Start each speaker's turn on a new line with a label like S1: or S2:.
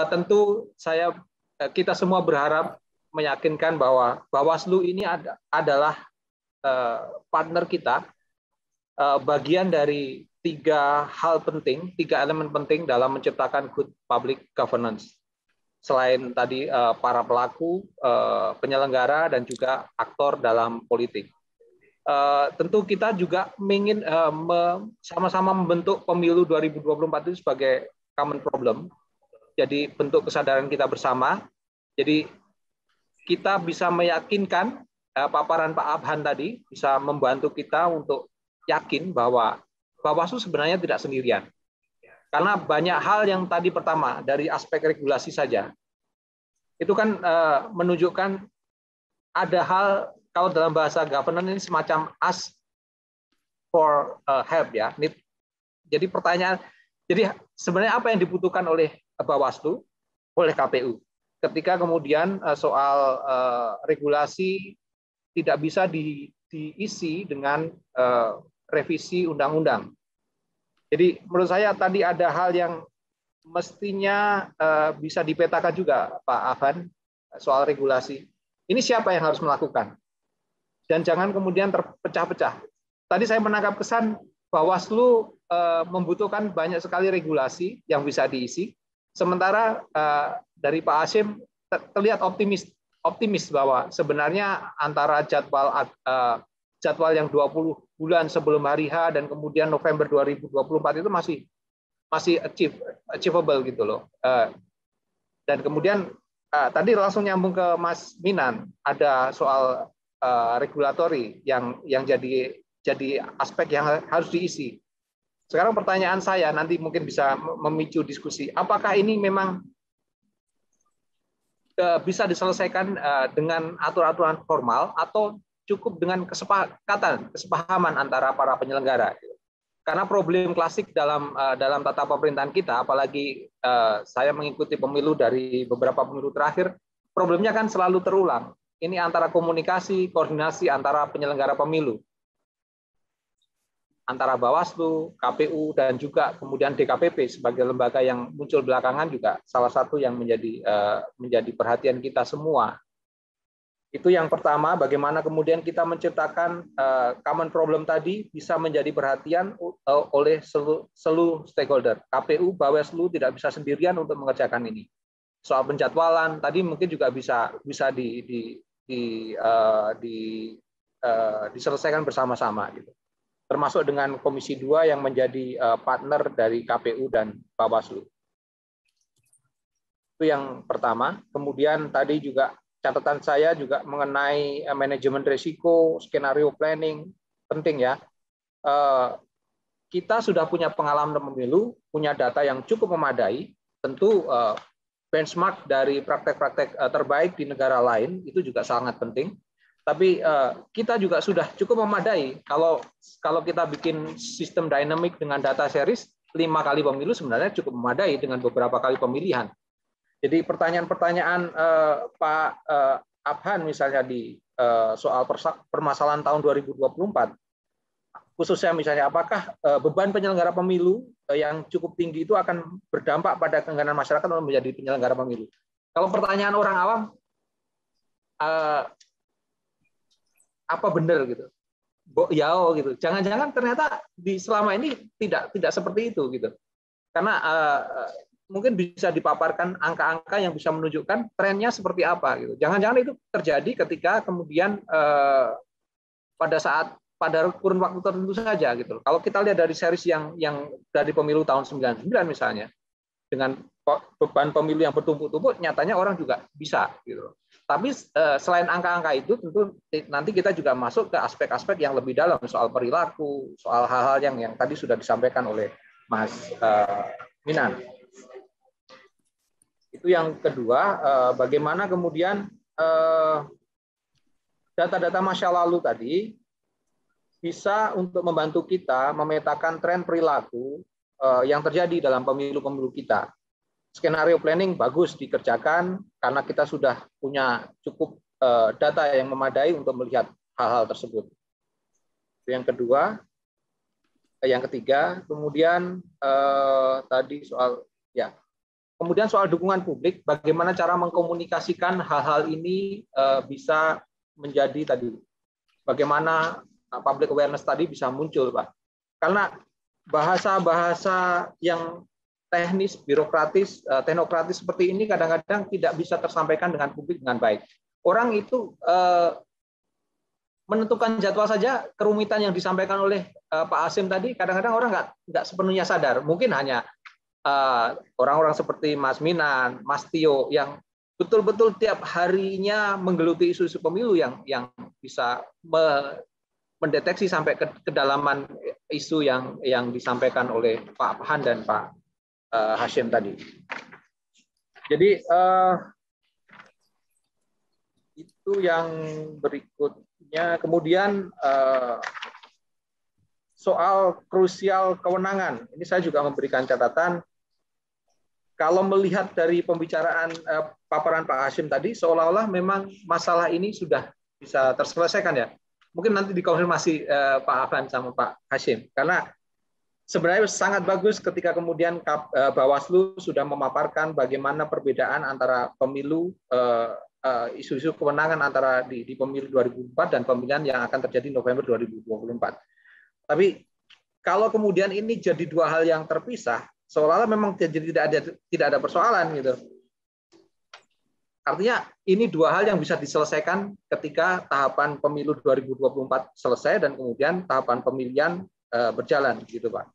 S1: tentu kita semua berharap meyakinkan bahwa Bawaslu ini adalah partner kita, bagian dari tiga elemen penting dalam menciptakan good public governance. Selain tadi para pelaku, penyelenggara, dan juga aktor dalam politik. Tentu kita juga ingin sama-sama membentuk pemilu 2024 itu sebagai common problem. Jadi bentuk kesadaran kita bersama. Jadi kita bisa meyakinkan paparan Pak Abhan tadi bisa membantu kita untuk yakin bahwa Bawaslu sebenarnya tidak sendirian. Karena banyak hal yang tadi pertama dari aspek regulasi saja, itu kan menunjukkan ada hal, kalau dalam bahasa governance ini semacam ask for help ya. Jadi pertanyaan, jadi sebenarnya apa yang dibutuhkan oleh Bawaslu, oleh KPU, ketika kemudian soal regulasi tidak bisa diisi dengan revisi undang-undang. Jadi menurut saya tadi ada hal yang mestinya bisa dipetakan juga, Pak Afan, soal regulasi. Ini siapa yang harus melakukan? Dan jangan kemudian terpecah-pecah. Tadi saya menangkap kesan Bawaslu membutuhkan banyak sekali regulasi yang bisa diisi. Sementara dari Pak Hasyim terlihat optimis bahwa sebenarnya antara jadwal yang 20 bulan sebelum hari H dan kemudian November 2024 itu masih achievable gitu loh. Dan kemudian tadi langsung nyambung ke Mas Minan, ada soal regulatori yang jadi aspek yang harus diisi. Sekarang pertanyaan saya nanti mungkin bisa memicu diskusi. Apakah ini memang bisa diselesaikan dengan aturan-aturan formal atau cukup dengan kesepahaman antara para penyelenggara? Karena problem klasik dalam tata pemerintahan kita, apalagi saya mengikuti pemilu dari beberapa pemilu terakhir, problemnya kan selalu terulang. Ini antara komunikasi, koordinasi antara penyelenggara pemilu, antara Bawaslu, KPU, dan juga kemudian DKPP sebagai lembaga yang muncul belakangan juga salah satu yang menjadi perhatian kita semua. Itu yang pertama, bagaimana kemudian kita menciptakan common problem tadi bisa menjadi perhatian oleh seluruh stakeholder. KPU, Bawaslu tidak bisa sendirian untuk mengerjakan ini. Soal penjadwalan tadi mungkin juga bisa diselesaikan bersama-sama gitu. Termasuk dengan Komisi 2 yang menjadi partner dari KPU dan Bawaslu. Itu yang pertama. Kemudian tadi juga catatan saya juga mengenai manajemen risiko, skenario planning, penting ya. Kita sudah punya pengalaman pemilu, punya data yang cukup memadai, tentu benchmark dari praktek-praktek terbaik di negara lain itu juga sangat penting. Tapi kita juga sudah cukup memadai kalau kita bikin sistem dynamic dengan data series 5 kali pemilu sebenarnya cukup memadai dengan beberapa kali pemilihan. Jadi pertanyaan-pertanyaan Pak Abhan misalnya di soal permasalahan tahun 2024, khususnya misalnya apakah beban penyelenggara pemilu yang cukup tinggi itu akan berdampak pada keengganan masyarakat untuk menjadi penyelenggara pemilu. Kalau pertanyaan orang awam, apa benar gitu? Ya gitu. Jangan-jangan ternyata selama ini tidak seperti itu gitu. Karena mungkin bisa dipaparkan angka-angka yang bisa menunjukkan trennya seperti apa gitu. Jangan-jangan itu terjadi ketika kemudian pada kurun waktu tertentu saja gitu. Kalau kita lihat dari series yang dari pemilu tahun 99 misalnya, dengan beban pemilu yang bertumpuk-tumpuk, nyatanya orang juga bisa gitu. Tapi selain angka-angka itu, tentu nanti kita juga masuk ke aspek-aspek yang lebih dalam soal perilaku, soal hal-hal yang tadi sudah disampaikan oleh Mas Minan. Itu yang kedua, bagaimana kemudian data-data masa lalu tadi bisa untuk membantu kita memetakan tren perilaku yang terjadi dalam pemilu-pemilu kita. Skenario planning bagus dikerjakan karena kita sudah punya cukup data yang memadai untuk melihat hal-hal tersebut. Itu yang kedua. Yang ketiga, kemudian tadi soal ya Kemudian soal dukungan publik, bagaimana cara mengkomunikasikan hal-hal ini bisa menjadi tadi, bagaimana public awareness tadi bisa muncul, Pak. Karena bahasa-bahasa yang teknis, birokratis, teknokratis seperti ini kadang-kadang tidak bisa tersampaikan dengan publik dengan baik. Orang itu menentukan jadwal saja, kerumitan yang disampaikan oleh Pak Hasyim tadi, kadang-kadang orang nggak sepenuhnya sadar. Mungkin hanya orang-orang seperti Mas Minan, Mas Tio, yang betul-betul tiap harinya menggeluti isu-isu pemilu yang bisa mendeteksi sampai ke kedalaman isu yang disampaikan oleh Pak Han dan Pak Hasyim tadi. Jadi itu yang berikutnya. Kemudian soal krusial kewenangan. Ini saya juga memberikan catatan. Kalau melihat dari pembicaraan paparan Pak Hasyim tadi, seolah-olah memang masalah ini sudah bisa terselesaikan ya. Mungkin nanti dikonfirmasi Pak Afan sama Pak Hasyim. Karena sebenarnya sangat bagus ketika kemudian Bawaslu sudah memaparkan bagaimana perbedaan antara pemilu, isu-isu kewenangan antara di pemilu 2004 dan pemilihan yang akan terjadi November 2024. Tapi kalau kemudian ini jadi dua hal yang terpisah, seolah-olah memang tidak ada persoalan gitu. Artinya ini dua hal yang bisa diselesaikan ketika tahapan pemilu 2024 selesai dan kemudian tahapan pemilihan berjalan gitu, Pak.